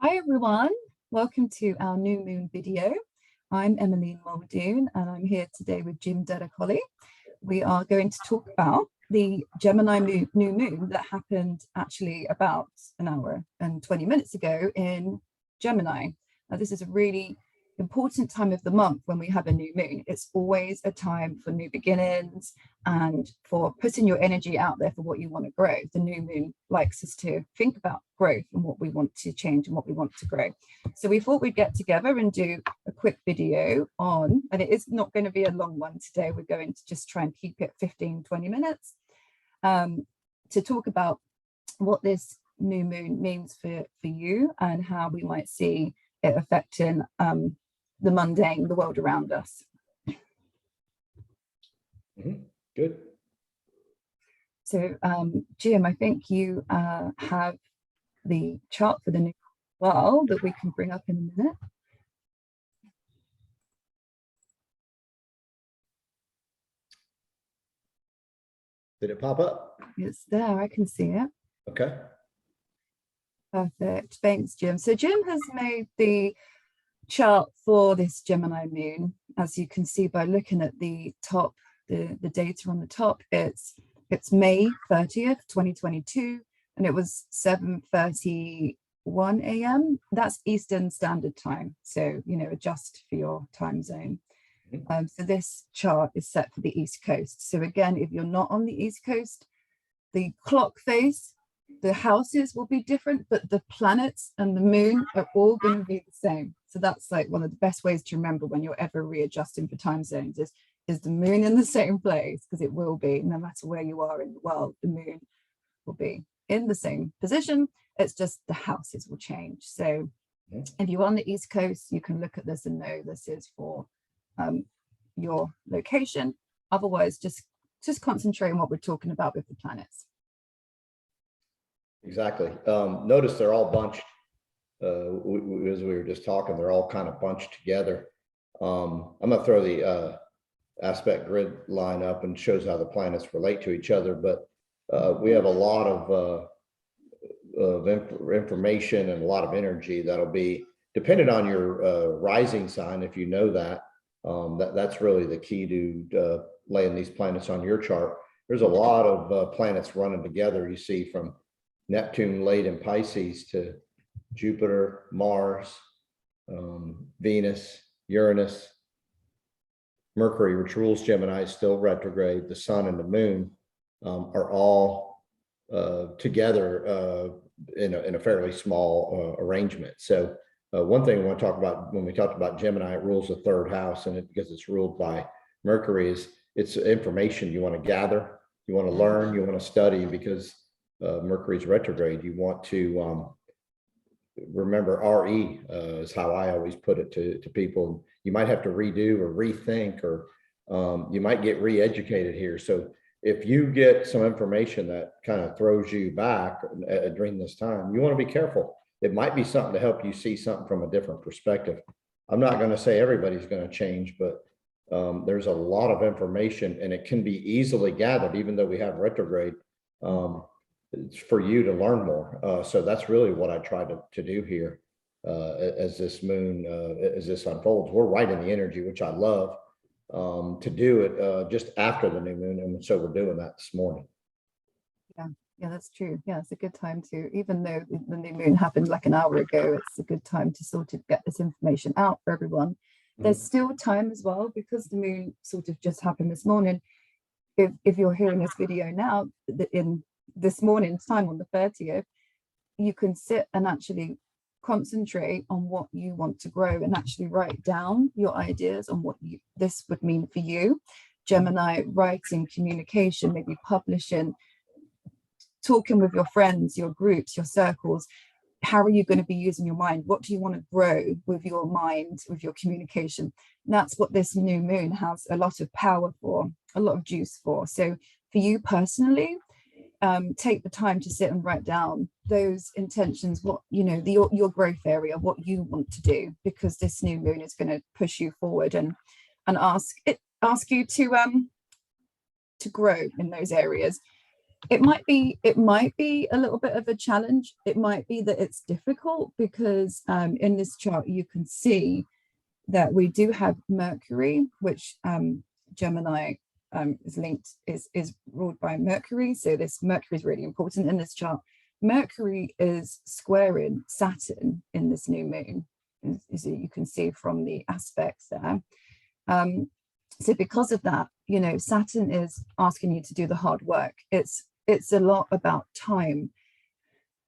Hi everyone, welcome to our new moon video. I'm Emmeline Muldoon and I'm here today with Jim Dedicoli. We are going to talk about the Gemini new moon that happened actually about an hour and 20 minutes ago in Gemini. Now this is a really important time of the month when we have a new moon. It's always a time for new beginnings and for putting your energy out there for what you want to grow. The new moon likes us to think about growth and what we want to change and what we want to grow. So we thought we'd get together and do a quick video on, and it is not going to be a long one today. We're going to just try and keep it 15-20 minutes to talk about what this new moon means for you and how we might see it affecting the mundane, the world around us. Good. So, Jim, I think you have the chart for the new well that we can bring up in a minute. Did it pop up? It's there, I can see it. Okay. Perfect. Thanks, Jim. So Jim has made the chart for this Gemini moon. As you can see by looking at the top, the data on the top, it's May 30th, 2022, and it was 7:31 a.m. That's Eastern Standard Time. So, you know, adjust for your time zone. So this chart is set for the East Coast. So again, if you're not on the East Coast, the clock face, the houses will be different, but the planets and the moon are all going to be the same. So that's like one of the best ways to remember when you're ever readjusting for time zones is the moon in the same place, because it will be, no matter where you are in the world, the moon will be in the same position. It's just the houses will change. So if you're on the East Coast, you can look at this and know this is for your location. Otherwise, just concentrate on what we're talking about with the planets. Exactly. Notice they're all bunched. As we were just talking, they're all kind of bunched together. I'm going to throw the aspect grid line up and shows how the planets relate to each other. But we have a lot of information and a lot of energy that'll be dependent on your rising sign. If you know that, that's really the key to laying these planets on your chart. There's a lot of planets running together. You see from Neptune late in Pisces to Jupiter, Mars, Venus, Uranus, Mercury, which rules Gemini, is still retrograde. The sun and the moon are all together in a fairly small arrangement. So one thing I want to talk about when we talked about Gemini, it rules the third house, and because it's ruled by Mercury, is it's information you want to gather, you want to learn, you want to study, because Mercury's retrograde. You want to remember RE is how I always put it to people. You might have to redo or rethink, or you might get re-educated here. So if you get some information that kind of throws you back during this time, you want to be careful. It might be something to help you see something from a different perspective. I'm not going to say everybody's going to change, but there's a lot of information, and it can be easily gathered, even though we have retrograde. It's for you to learn more. So that's really what I try to do here as this moon, as this unfolds. We're right in the energy, which I love, to do it just after the new moon. And so we're doing that this morning. Yeah, that's true. Yeah, it's a good time to, even though the new moon happened like an hour ago, it's a good time to sort of get this information out for everyone. There's still time as well, because the moon sort of just happened this morning. If you're hearing this video now, in this morning's time on the 30th, you can sit and actually concentrate on what you want to grow and actually write down your ideas on what this would mean for you. Gemini, writing, communication, maybe publishing, talking with your friends, your groups, your circles. How are you going to be using your mind? What do you want to grow with your mind, with your communication? And that's what this new moon has a lot of power for, a lot of juice for. So for you personally, take the time to sit and write down those intentions, what, you know, your growth area, what you want to do, because this new moon is going to push you forward and ask you to grow in those areas. it might be a little bit of a challenge. It might be that it's difficult because in this chart you can see that we do have Mercury, which Gemini is linked, is ruled by Mercury. So this Mercury is really important in this chart. Mercury is squaring Saturn in this new moon, as you can see from the aspects there. So because of that, you know, Saturn is asking you to do the hard work. It's a lot about time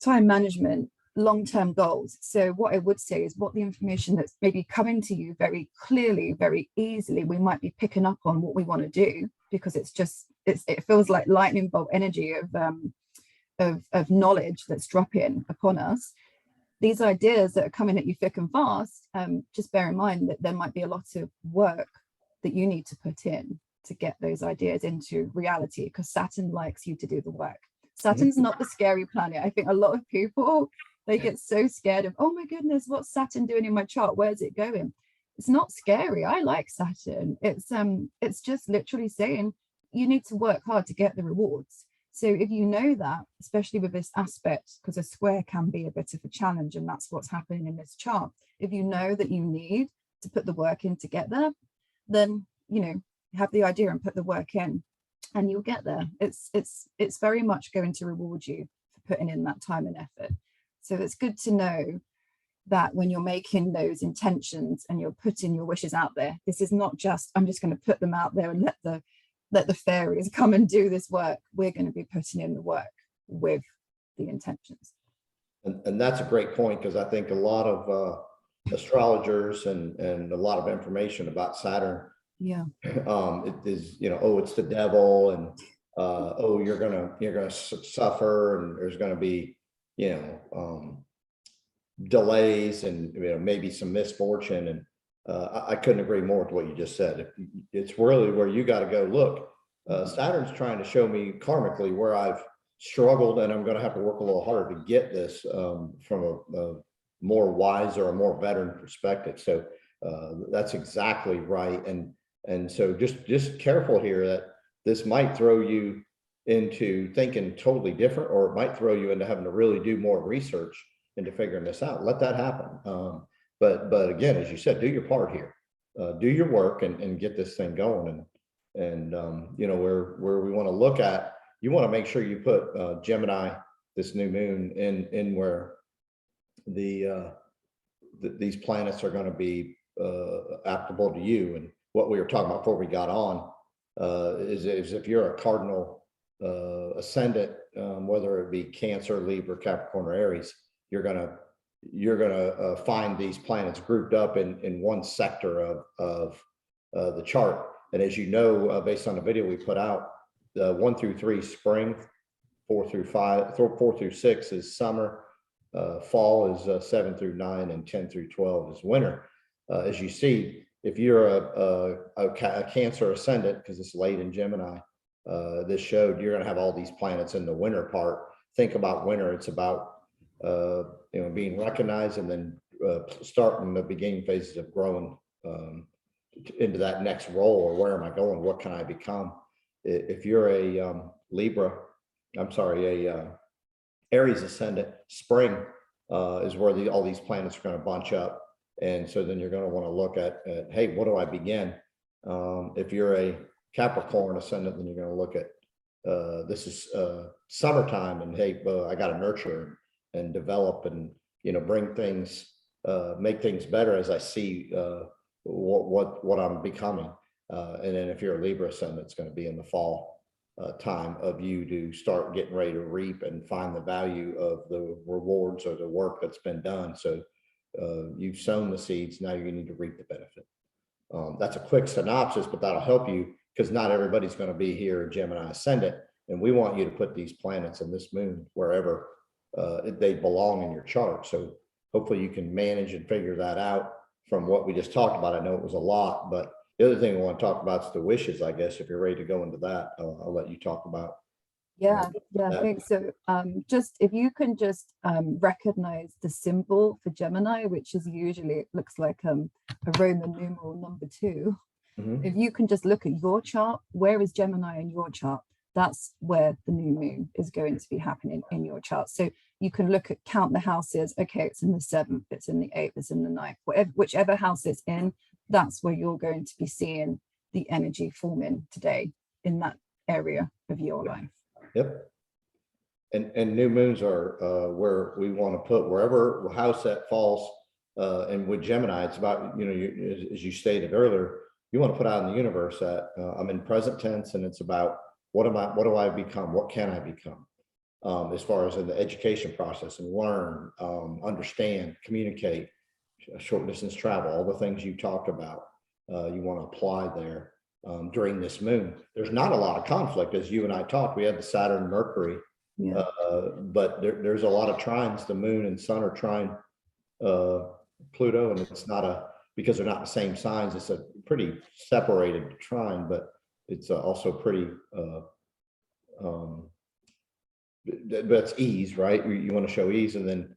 management, long-term goals. So what I would say is what the information that's maybe coming to you very clearly, very easily, we might be picking up on what we want to do, because it feels like lightning bolt energy of knowledge that's dropping upon us. These ideas that are coming at you thick and fast, just bear in mind that there might be a lot of work that you need to put in to get those ideas into reality, because Saturn likes you to do the work. Saturn's not the scary planet. I think a lot of people, they get so scared of, oh my goodness, what's Saturn doing in my chart? Where's it going? It's not scary. I like Saturn. It's just literally saying you need to work hard to get the rewards. So if you know that, especially with this aspect, because a square can be a bit of a challenge, and that's what's happening in this chart. If you know that you need to put the work in to get there, then, you know, have the idea and put the work in, and you'll get there. It's very much going to reward you for putting in that time and effort. So it's good to know that when you're making those intentions and you're putting your wishes out there, this is not just, I'm just going to put them out there and let the fairies come and do this work. We're going to be putting in the work with the intentions. And that's a great point, because I think a lot of astrologers and a lot of information about Saturn, it is, you know, oh, it's the devil, and oh, you're gonna suffer, and there's gonna be, you know, delays, and, you know, maybe some misfortune. And I couldn't agree more with what you just said. It's really where you got to go, look, Saturn's trying to show me karmically where I've struggled, and I'm going to have to work a little harder to get this from a more wise or a more veteran perspective. So that's exactly right. And so just careful here that this might throw you into thinking totally different, or it might throw you into having to really do more research into figuring this out. Let that happen. But again, as you said, do your part here, do your work, and get this thing going. And you know, where we want to look at, you want to make sure you put Gemini, this new moon, in where these planets are going to be applicable to you. And what we were talking about before we got on is if you're a cardinal ascendant, whether it be Cancer, Libra, Capricorn, or Aries, you're gonna find these planets grouped up in one sector of the chart. And as you know, based on the video we put out, 1 through 3 spring, 4 through 6 is summer, fall is 7 through 9, and 10 through 12 is winter. As you see, if you're a Cancer ascendant, because it's late in Gemini, this showed you're going to have all these planets in the winter part. Think about winter. It's about you know, being recognized, and then starting the beginning phases of growing into that next role, or where am I going? What can I become? If you're a Aries ascendant, spring is where all these planets are going to bunch up. And so then you're going to want to look at, hey, what do I begin? If you're a Capricorn ascendant, then you're going to look at, this is summertime, and hey, I got to nurture and develop, and, you know, bring things, make things better as I see what I'm becoming. And then if you're a Libra ascendant, it's going to be in the fall time of you to start getting ready to reap and find the value of the rewards or the work that's been done. So you've sown the seeds, now you need to reap the benefit. That's a quick synopsis, but that'll help you, because not everybody's going to be here in Gemini ascendant, and we want you to put these planets in this moon wherever they belong in your chart. So hopefully you can manage and figure that out from what we just talked about. I know it was a lot, but the other thing I want to talk about is the wishes, I guess. If you're ready to go into that, I'll let you talk about. Yeah, I think so. Just if you can just recognize the symbol for Gemini, which is usually, it looks like a Roman numeral number 2. If you can just look at your chart, where is Gemini in your chart? that's where the new moon is going to be happening in your chart. So you can look at, count the houses. Okay, it's in the 7th, it's in the 8th, it's in the 9th, whichever house it's in, that's where you're going to be seeing the energy forming today in that area of your life. Yep. And new moons are where we want to put wherever house that falls. And with Gemini, it's about, as you stated earlier, you want to put out in the universe that I'm in present tense, and it's about what do I become? What can I become? As far as in the education process, and learn, understand, communicate, short distance travel, all the things you talked about, you want to apply there during this moon. There's not a lot of conflict, as you and I talked. We had the Saturn Mercury, but there's a lot of trines. The moon and sun are trine Pluto, and it's not because they're not the same signs, it's a pretty separated trine, but it's also pretty that's ease, right? You want to show ease. And then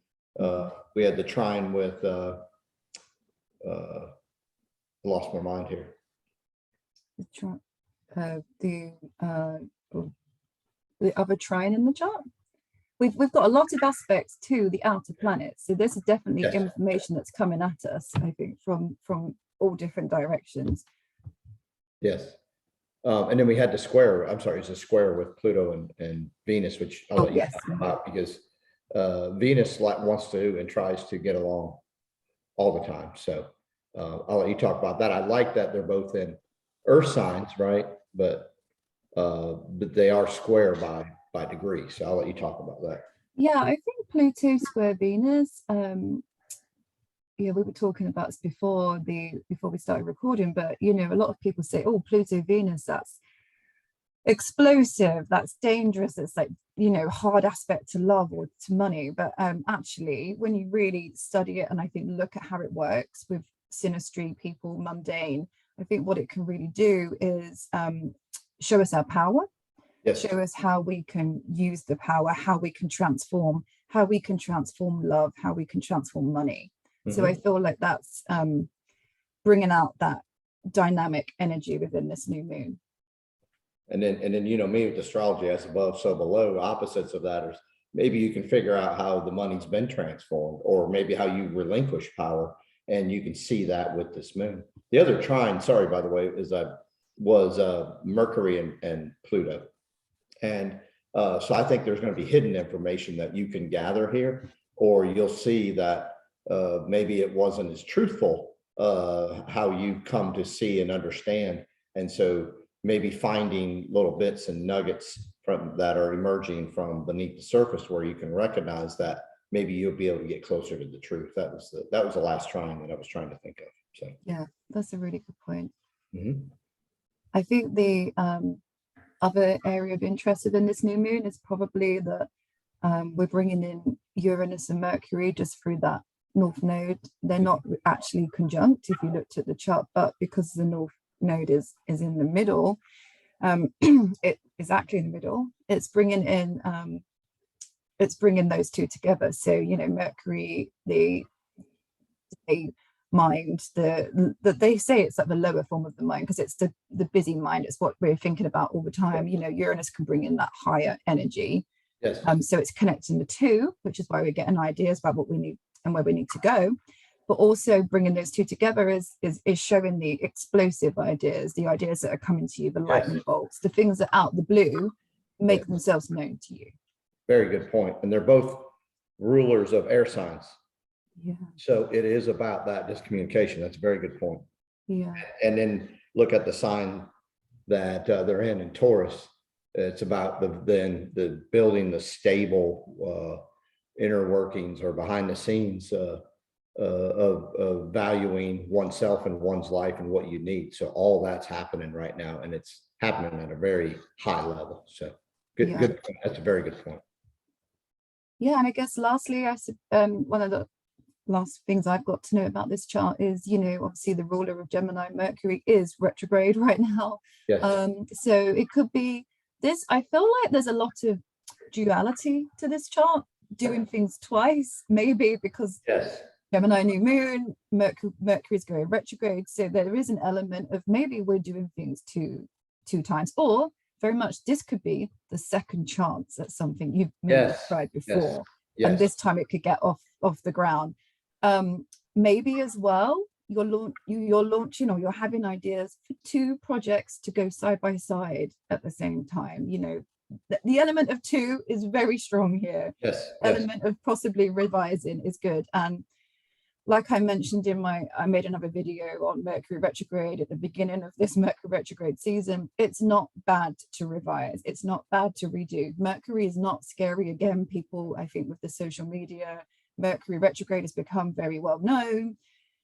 we had the trine with lost my mind here. The other trine in the chart. We've got a lot of aspects to the outer planets, so this is definitely information that's coming at us, I think, from all different directions. Yes. And then we had the square. I'm sorry, it's a square with Pluto and Venus, which I'll let you talk about, because Venus wants to and tries to get along all the time. So I'll let you talk about that. I like that they're both in Earth signs, right? But they are square by degree. So I'll let you talk about that. Yeah, I think Pluto square Venus. We were talking about this before we started recording, but a lot of people say, oh, Pluto Venus, that's explosive, that's dangerous, it's like hard aspect to love or to money. But actually, when you really study it and I think look at how it works with synastry, people, mundane, I think what it can really do is show us our power. Show us how we can use the power, how we can transform love, how we can transform money. So I feel like that's bringing out that dynamic energy within this new moon. And then me with astrology, as above, so below. Opposites of that is maybe you can figure out how the money's been transformed, or maybe how you relinquish power, and you can see that with this moon. The other trine, sorry, by the way, was Mercury and Pluto. And so I think there's going to be hidden information that you can gather here, or you'll see that maybe it wasn't as truthful how you come to see and understand. And so maybe finding little bits and nuggets that are emerging from beneath the surface, where you can recognize that maybe you'll be able to get closer to the truth. That was the last trine that I was trying to think of. So yeah, that's a really good point. I think the other area of interest within this new moon is probably that we're bringing in Uranus and Mercury just through that North Node. They're not actually conjunct if you looked at the chart, but because the North Node is in the middle, it is actually in the middle. It's bringing in those two together. So Mercury, the mind, they say it's like the lower form of the mind, because it's the busy mind. It's what we're thinking about all the time. Uranus can bring in that higher energy. Yes. So it's connecting the two, which is why we're getting ideas about what we need and where we need to go. But also bringing those two together is showing the explosive ideas, the ideas that are coming to you, the lightning bolts, the things that out the blue make themselves known to you. Very good point. And they're both rulers of air signs. Yeah. So it is about that discommunication. That's a very good point. Yeah. And then look at the sign that they're in Taurus. It's about the building the stable inner workings or behind the scenes of valuing oneself and one's life and what you need. So all that's happening right now, and it's happening at a very high level. So good. That's a very good point. Yeah, and I guess lastly, one of the last things I've got to know about this chart is, obviously the ruler of Gemini, Mercury, is retrograde right now. Yes. So it could be this. I feel like there's a lot of duality to this chart, doing things twice, maybe because Gemini new moon, Mercury's going retrograde. So there is an element of maybe we're doing things two times, or very much this could be the second chance at something you've maybe tried before. And this time it could get off the ground. Maybe as well, you're launching, or you're having ideas for 2 projects to go side by side at the same time. You know, the element of 2 is very strong here. Element of possibly revising is good. And like I mentioned I made another video on Mercury retrograde at the beginning of this Mercury retrograde season. It's not bad to revise. It's not bad to redo. Mercury is not scary. Again, people, I think with the social media, Mercury retrograde has become very well known.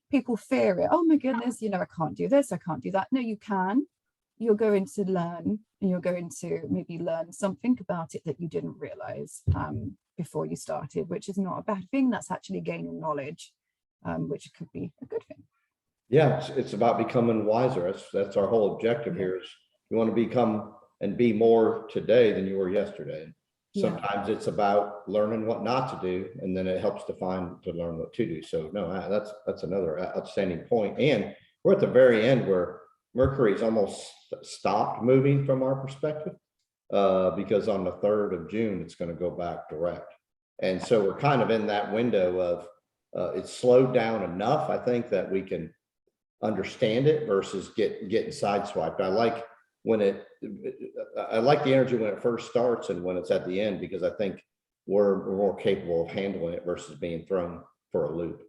People fear it. Oh my goodness, you know, I can't do this, I can't do that. No, you can. You're going to learn, and you're going to maybe learn something about it that you didn't realize before you started, which is not a bad thing. That's actually gaining knowledge, which could be a good thing. Yeah, it's about becoming wiser. That's our whole objective here, is you want to become and be more today than you were yesterday. Sometimes it's about learning what not to do, and then it helps to learn what to do. So no, that's another outstanding point. And we're at the very end where Mercury's almost stopped moving from our perspective, because on the 3rd of June, it's going to go back direct. And so we're kind of in that window of it's slowed down enough, I think, that we can understand it versus getting sideswiped. I like the energy when it first starts and when it's at the end, because I think we're more capable of handling it versus being thrown for a loop.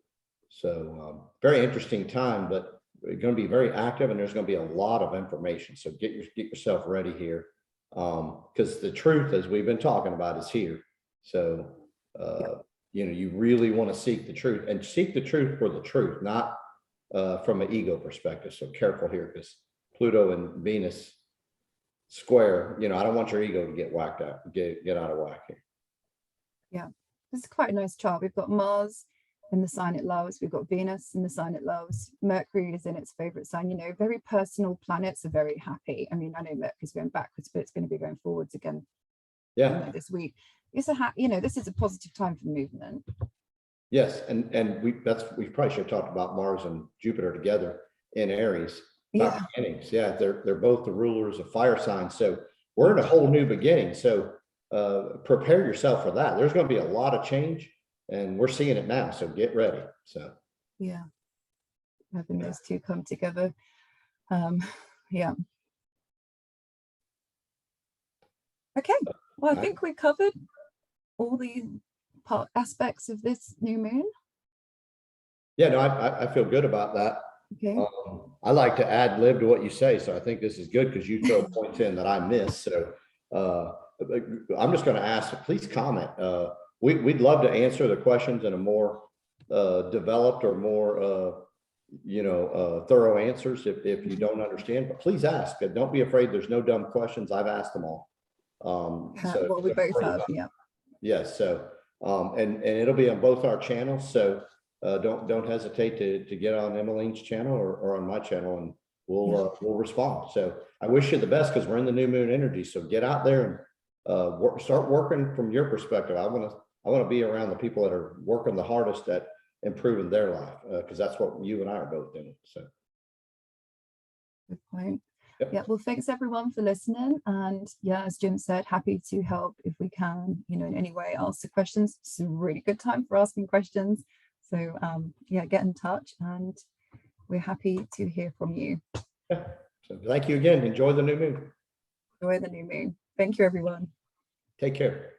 So very interesting time, but we're going to be very active, and there's going to be a lot of information. So get yourself ready here, because the truth, as we've been talking about, is here. So you know, you really want to seek the truth, and seek the truth for the truth, not from an ego perspective. So careful here, because Pluto and Venus square, you know, I don't want your ego to get whacked out, get out of whack here. Yeah, this is quite a nice chart. We've got Mars in the sign it loves. We've got Venus in the sign it loves. Mercury is in its favorite sign. You know, very personal planets are very happy. I mean, I know Mercury's going backwards, but it's going to be going forwards again. You know, this week. It's you know, this is a positive time for movement. Yes, and we probably should have talked about Mars and Jupiter together in Aries. Beginnings. They're both the rulers of fire signs. So we're in a whole new beginning. So prepare yourself for that. There's going to be a lot of change, and we're seeing it now. So get ready. So having those 2 come together. Okay. Well, I think we covered all the aspects of this new moon. No, I feel good about that. Okay. I like to ad lib to what you say, so I think this is good because you throw points in that I miss. So I'm just going to ask, please comment. We'd love to answer the questions in a more developed or more thorough answers if you don't understand. But please ask. Don't be afraid. There's no dumb questions. I've asked them all. Well, we both have. Yes. So and it'll be on both our channels. So. Don't hesitate to get on Emmeline's channel or on my channel, and we'll respond. So I wish you the best, because we're in the new moon energy. So get out there and start working from your perspective. I want to be around the people that are working the hardest at improving their life, because that's what you and I are both doing. So good point. Well, thanks everyone for listening, and as Jim said, happy to help if we can, you know, in any way. Ask the questions. It's a really good time for asking questions. So get in touch, and we're happy to hear from you. So thank you again. Enjoy the new moon. Enjoy the new moon. Thank you, everyone. Take care.